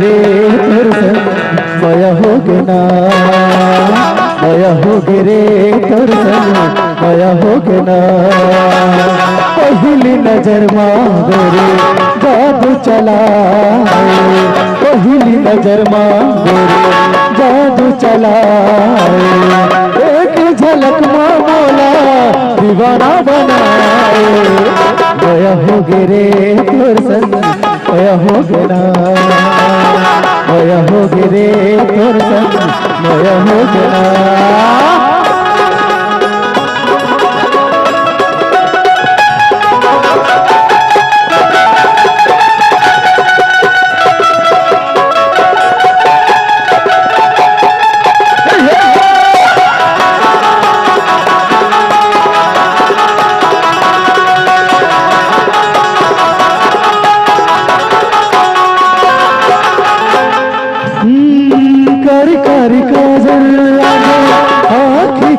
रे तोर संग माया हो गेना माया हो रे तोर संग माया हो गेना पहली नजर मांगो रे जादू चला पहली नजर मांगो रे जादू चला एक झलक में मोला दीवाना बनाए माया हो रे तोर संग माया हो गेना माया हो रे तोर संग माया हो गेना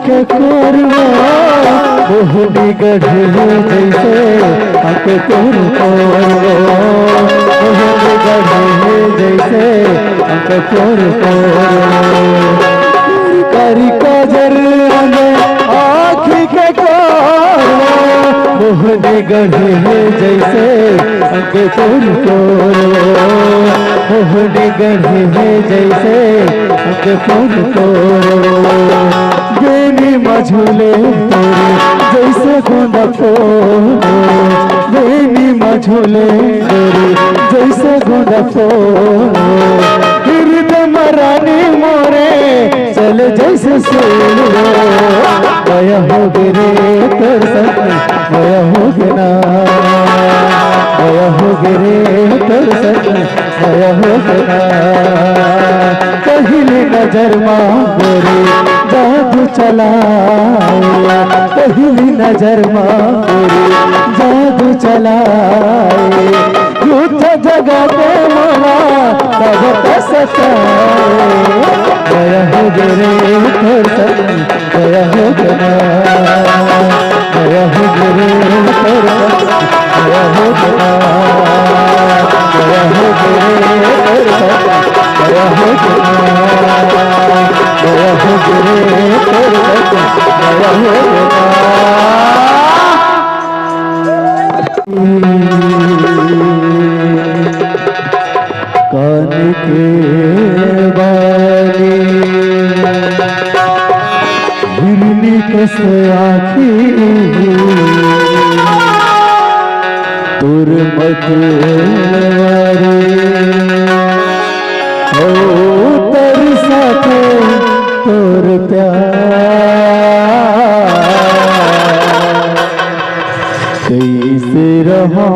के कोरवा मोहनी गढ़े जैसे अंक तोर कोरवा मोहनी गढ़े जैसे अंक तोर करी काजर आँखी के कोरवा मोहनी गढ़े जैसे अंक तोर कोरवा मोहनी गढ़े जैसे अंक तोर कोरवा बेनी मझुले तेरे जैसे गोंदा फूल बेनी मझुले तेरे जैसे गोंदा फूल हृदय मरानी मोरे चले जैसे सूल माया हो रे तोर संग माया हो गेना माया हो रे तोर संग माया हो गेना पहली नजर मांगो रे जादू चला पहली नजर मांगो रे जादू चलाए झूठ जगह पे मोला तब सताए माया हो रे तोर संग माया हो गेना माया हो रे तोर संग माया हो गेना माया हो रे तोर संग माया हो गेना माया हो रे तोर संग माया हो गेना कान के बाली हिरनी कस आँखी तुर मतवारी ओ तेरी साथे तोर प्यार कैसे रहा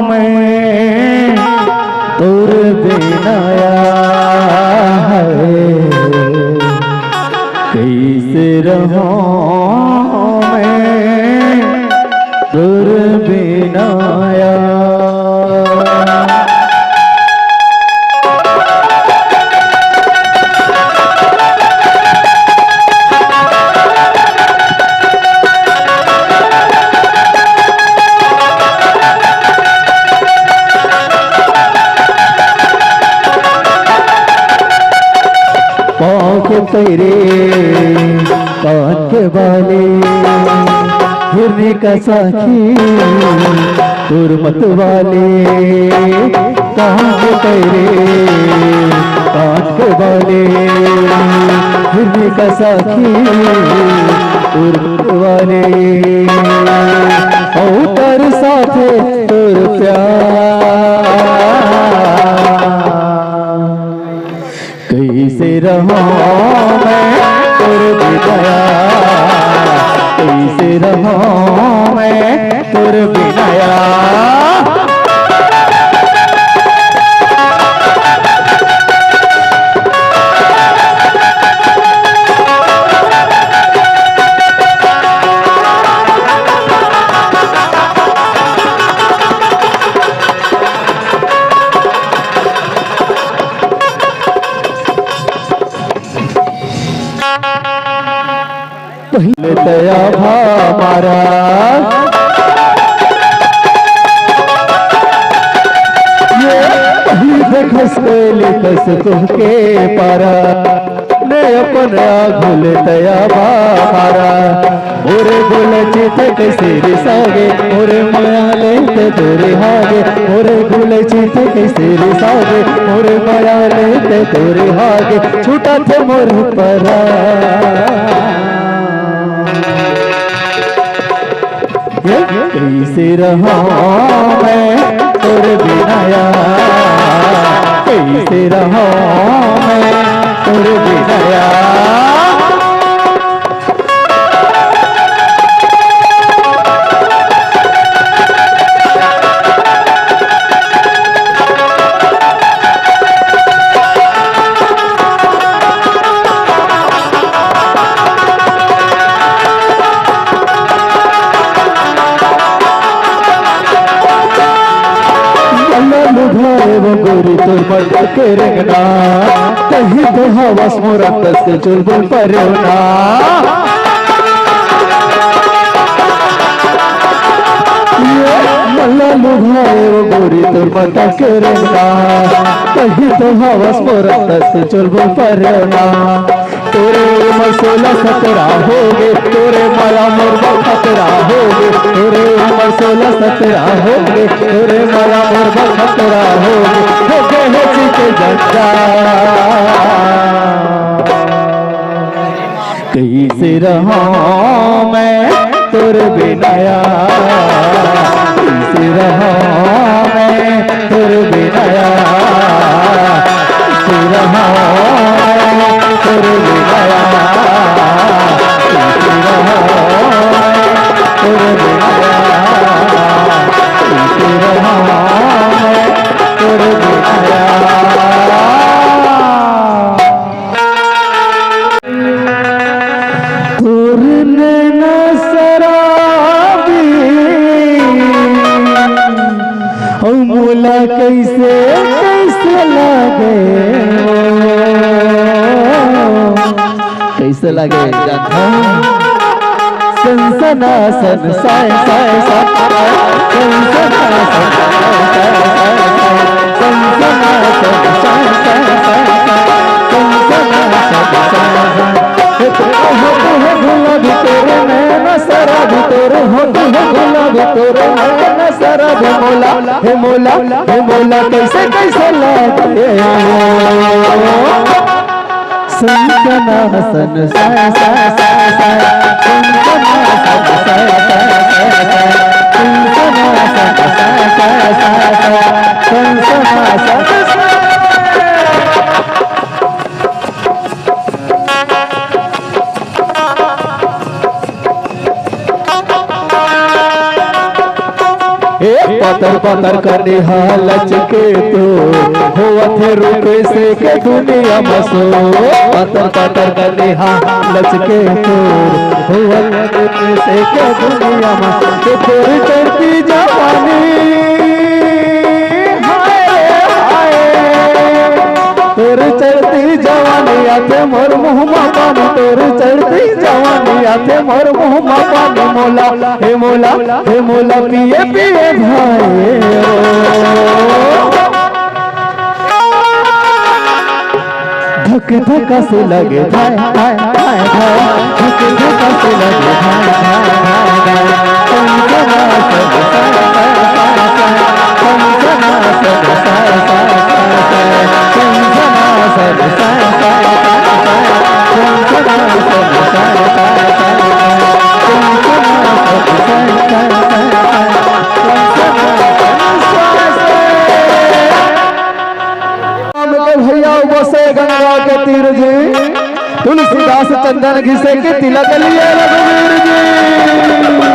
मैं तोर बिनाया है कैसे रहा मैं तोर बिनाया तेरे कान के बाले हिरनी का साखी तुर मत वाले कान के तेरे कान के बाले हिरनी का साखी तुर मत वाले ओ तेरे साथे तुर प्यार कैसे रहा मैं तोर बिनाया कैसे रहा मैं तोर बिनाया पहले तया हमारा ये पहली देखस कोयली कस तुमके पारा ने अपन आघुल तया बारा मोरे बोले चित कैसे रिसागे मोरे माया लेते तोरे हागे मोरे बोले चित कैसे रिसागे मोरे माया लेते तोरे हागे छूटा थे मोर परा कैसे रहा मैं तोरे बिना यार कैसे रहा मैं तोरे बिना यार वो गोरी तोर पर के रंगना कहीं तो हवस मोरा तस चुलबुल परना मल्ला लुभाए वो गोरी तोर पर के रंगना कहीं तो हवस मोरा तस चुलबुल परना तोरे उमर 16-17 हो गए तोरे माया मोर खतरा हो गए तोरे उमर 16-17 हो गए तोरे माया मोर खतरा हो गए जीते जंजा कैसे रहा मैं तोरे बिना कैसे रहा मैं तोरे बिना कैसे रहा तोरे बिना कैसे रहा तोरे बिना कैसे रहा तोरे बिना तोरने न शराबी मोला कैसे कैसे लागे कैसे लगे जानता सनसना सन साय साय साय सनसना सन सनसना सन साय साय सनसना सन हो गुलाबी तोरे नैना शराबी तोरे हो गुलाबी तोरे नैना शराबी मोला हे मोला कैसे कैसे लागे सनसना सन साय साय साय साय सनसना सन साय साय साय सनसना सन साय साय साय साय सनसना सन पतर पतर करने हालच के तो हुआ थे रुके से के दुनिया मसो पतर पतर करने हालच के तो हुआ थे रुके से के दुनिया मसो के तेरी चढ़ती जवानी हाय तेरी चढ़ती जवानी आते मोर मुँह में पानी तेरी चढ़ती जवानी आते मोर मुँह में पानी मोला पिए पिए भाई धक धक से लगे भाई भाई भाई भाई धक धक से लगे भाई भाई भाई सनसना सब साय साय सनसना सब साय साय सनसना सब साय साय सनसना सब साय भैया बसे गंगा के तीर जी तुलसीदास चंदन घिसे के तिलक लिए रघुवीर जी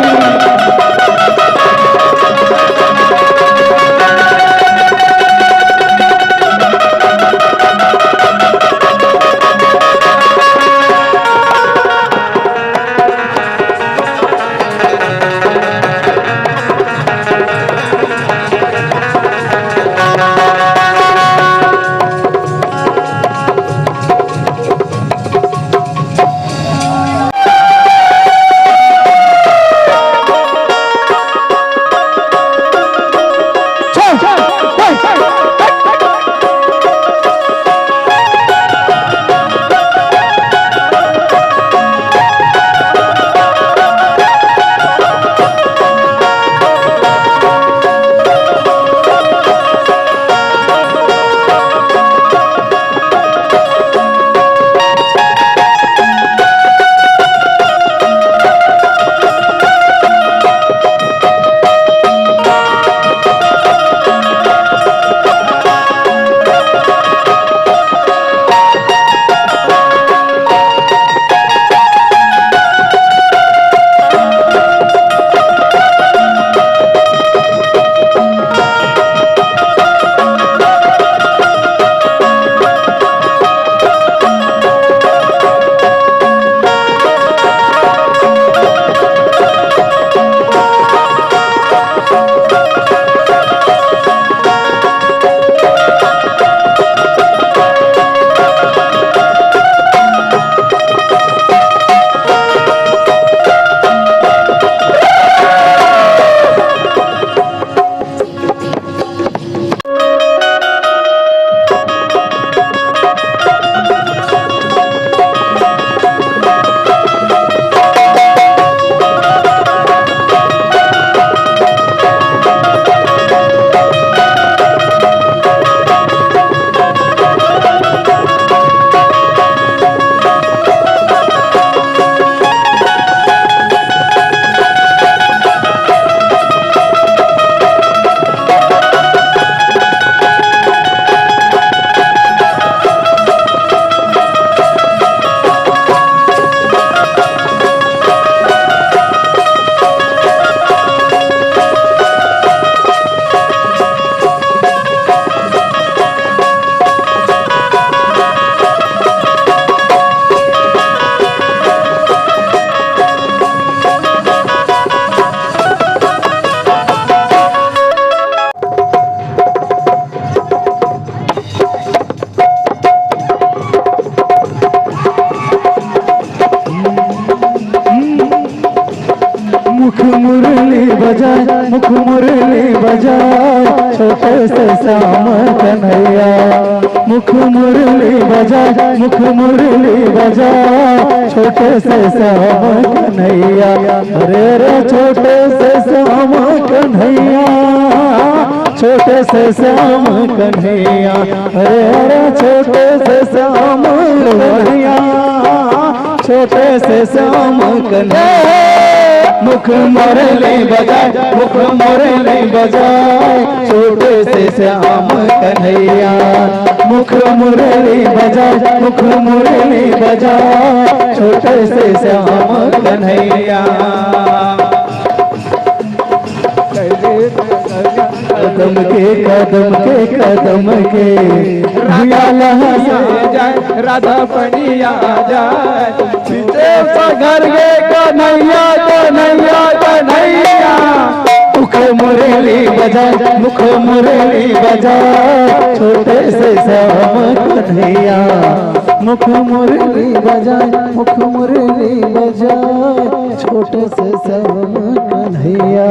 बजाए मुख मुरली बजाए छोटे से श्याम कन्हैया मुख मुरली बजाए मुख मुरली बजाए छोटे से श्याम कन्हैया अरे रे छोटे से श्याम कन्हैया छोटे से श्याम कन्हैया अरे अरे छोटे से श्याम कन्हैया छोटे से श्याम कन्हैया मुख मुरली बजाए मुख मुरली बजाए छोटे से श्याम कन्हैया मुख मुरली बजाए मुख मुरली बजाए छोटे से श्याम कन्हैया कदम के कदम के जाए राधा पनिया जाए पीछे घर के कन्हैया कन्हैया कन्हैया मुख मुरली बजाए मुख मुरली बजाए छोटे से श्याम कन्हैया मुख मुरली बजाए मुख मुरली बजाए छोटे से श्याम कन्हैया।